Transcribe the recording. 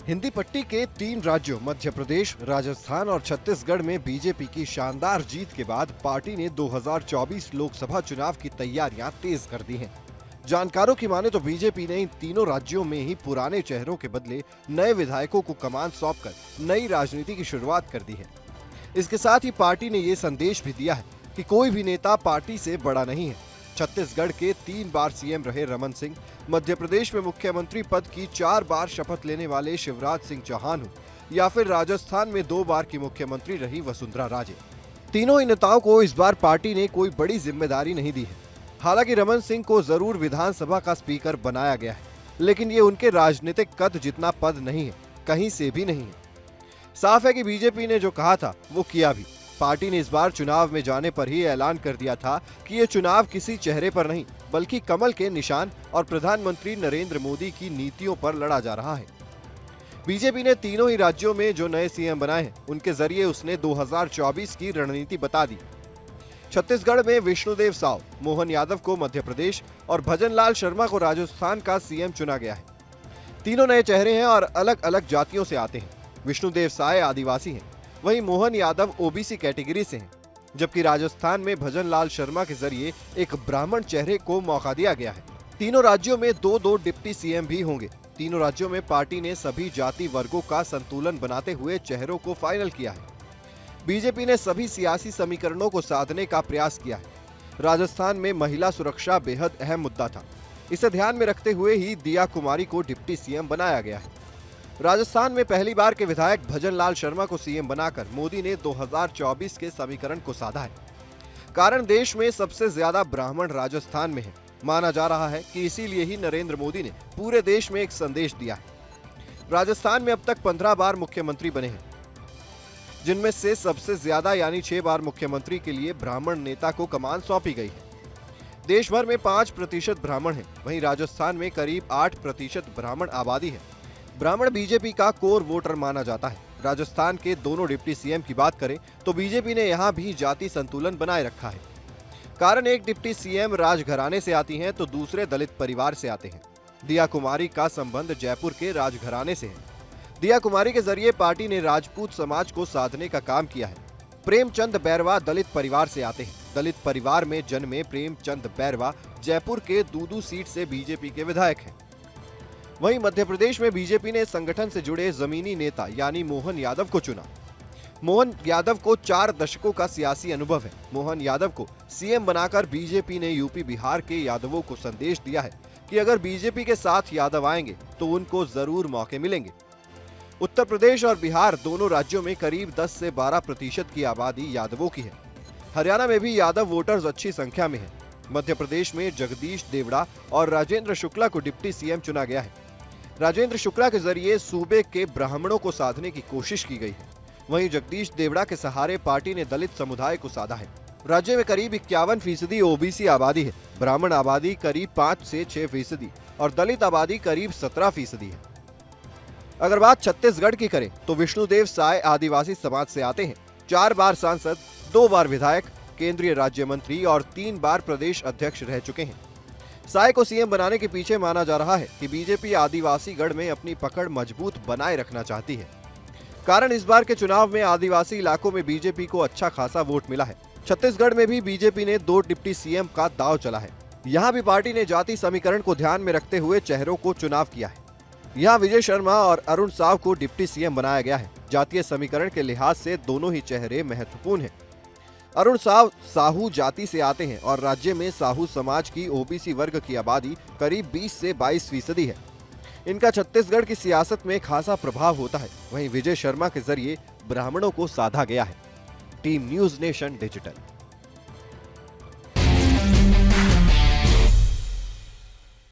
हिंदी पट्टी के 3 राज्यों मध्य प्रदेश, राजस्थान और छत्तीसगढ़ में बीजेपी की शानदार जीत के बाद पार्टी ने 2024 लोकसभा चुनाव की तैयारियां तेज कर दी हैं। जानकारों की माने तो बीजेपी ने इन तीनों राज्यों में ही पुराने चेहरों के बदले नए विधायकों को कमान सौंपकर नई राजनीति की शुरुआत कर दी है। इसके साथ ही पार्टी ने ये संदेश भी दिया है कि कोई भी नेता पार्टी से बड़ा नहीं है। छत्तीसगढ़ के 3 बार सीएम रहे रमन सिंह, मध्य प्रदेश में मुख्यमंत्री पद की 4 बार शपथ लेने वाले शिवराज सिंह चौहान हो या फिर राजस्थान में 2 बार की मुख्यमंत्री रही वसुंधरा राजे, तीनों ही नेताओं को इस बार पार्टी ने कोई बड़ी जिम्मेदारी नहीं दी है। हालांकि रमन सिंह को जरूर विधानसभा का स्पीकर बनाया गया है, लेकिन ये उनके राजनीतिक कद जितना पद नहीं है, कहीं से भी नहीं है। साफ है कि बीजेपी ने जो कहा था वो किया भी। पार्टी ने इस बार चुनाव में जाने पर ही ऐलान कर दिया था कि ये चुनाव किसी चेहरे पर नहीं बल्कि कमल के निशान और प्रधानमंत्री नरेंद्र मोदी की नीतियों पर लड़ा जा रहा है। बीजेपी ने तीनों ही राज्यों में जो नए सीएम बनाए हैं उनके जरिए उसने 2024 की रणनीति बता दी। छत्तीसगढ़ में विष्णुदेव साव, मोहन यादव को मध्य प्रदेश और भजन लाल शर्मा को राजस्थान का सीएम चुना गया है। तीनों नए चेहरे हैं और अलग अलग जातियों से आते हैं। विष्णुदेव साय आदिवासी हैं, वहीं मोहन यादव ओबीसी कैटेगरी से हैं, जबकि राजस्थान में भजन लाल शर्मा के जरिए एक ब्राह्मण चेहरे को मौका दिया गया है। तीनों राज्यों में 2-2 डिप्टी सीएम भी होंगे। तीनों राज्यों में पार्टी ने सभी जाति वर्गों का संतुलन बनाते हुए चेहरों को फाइनल किया है। बीजेपी ने सभी सियासी समीकरणों को साधने का प्रयास किया है। राजस्थान में महिला सुरक्षा बेहद अहम मुद्दा था। इसे ध्यान में रखते हुए ही दिया कुमारी को डिप्टी सीएम बनाया गया है। राजस्थान में पहली बार के विधायक भजन लाल शर्मा को सीएम बनाकर मोदी ने 2024 के समीकरण को साधा है। कारण देश में सबसे ज्यादा ब्राह्मण राजस्थान में है। माना जा रहा है कि इसीलिए ही नरेंद्र मोदी ने पूरे देश में एक संदेश दिया है। राजस्थान में अब तक 15 बार मुख्यमंत्री बने हैं, जिनमें से सबसे ज्यादा यानी 6 बार मुख्यमंत्री के लिए ब्राह्मण नेता को कमान सौंपी गई है। देश भर में 5% ब्राह्मण हैं, वहीं राजस्थान में करीब 8% ब्राह्मण आबादी है। ब्राह्मण बीजेपी का कोर वोटर माना जाता है। राजस्थान के दोनों डिप्टी सीएम की बात करें तो बीजेपी ने यहां भी जाति संतुलन बनाए रखा है। कारण एक डिप्टी सीएम राजघराने से आती हैं तो दूसरे दलित परिवार से आते हैं। दिया कुमारी का संबंध जयपुर के राजघराने से है। दिया कुमारी के जरिए पार्टी ने राजपूत समाज को साधने का काम किया है। प्रेमचंद बैरवा दलित परिवार से आते हैं। दलित परिवार में जन्मे प्रेमचंद बैरवा जयपुर के दूदू सीट से बीजेपी के विधायक हैं। वहीं मध्य प्रदेश में बीजेपी ने संगठन से जुड़े जमीनी नेता यानी मोहन यादव को चुना। मोहन यादव को 4 दशकों का सियासी अनुभव है। मोहन यादव को सीएम बनाकर बीजेपी ने यूपी बिहार के यादवों को संदेश दिया है कि अगर बीजेपी के साथ यादव आएंगे तो उनको जरूर मौके मिलेंगे। उत्तर प्रदेश और बिहार दोनों राज्यों में करीब 10 से 12% की आबादी यादवों की है। हरियाणा में भी यादव वोटर्स अच्छी संख्या में है। मध्य प्रदेश में जगदीश देवड़ा और राजेंद्र शुक्ला को डिप्टी सीएम चुना गया है। राजेंद्र शुक्ला के जरिए सूबे के ब्राह्मणों को साधने की कोशिश की गई है। वहीं जगदीश देवड़ा के सहारे पार्टी ने दलित समुदाय को साधा है। राज्य में करीब 51% ओबीसी आबादी है। ब्राह्मण आबादी करीब 5 से 6% और दलित आबादी करीब 17% है। अगर बात छत्तीसगढ़ की करें तो विष्णुदेव साय आदिवासी समाज से आते हैं। 4 बार सांसद, 2 बार विधायक, केंद्रीय राज्य मंत्री और 3 बार प्रदेश अध्यक्ष रह चुके हैं। साय को सीएम बनाने के पीछे माना जा रहा है कि बीजेपी आदिवासी गढ़ में अपनी पकड़ मजबूत बनाए रखना चाहती है। कारण इस बार के चुनाव में आदिवासी इलाकों में बीजेपी को अच्छा खासा वोट मिला है। छत्तीसगढ़ में भी बीजेपी ने 2 डिप्टी सीएम का दांव चला है। यहाँ भी पार्टी ने जाति समीकरण को ध्यान में रखते हुए चेहरों को चुनाव किया है। यहाँ विजय शर्मा और अरुण साव को डिप्टी सीएम बनाया गया है। जातीय समीकरण के लिहाज से दोनों ही चेहरे महत्वपूर्ण हैं। अरुण साव साहू जाति से आते हैं और राज्य में साहू समाज की ओबीसी वर्ग की आबादी करीब 20 से 22% है। इनका छत्तीसगढ़ की सियासत में खासा प्रभाव होता है। वहीं विजय शर्मा के जरिए ब्राह्मणों को साधा गया है। Team news nation digital.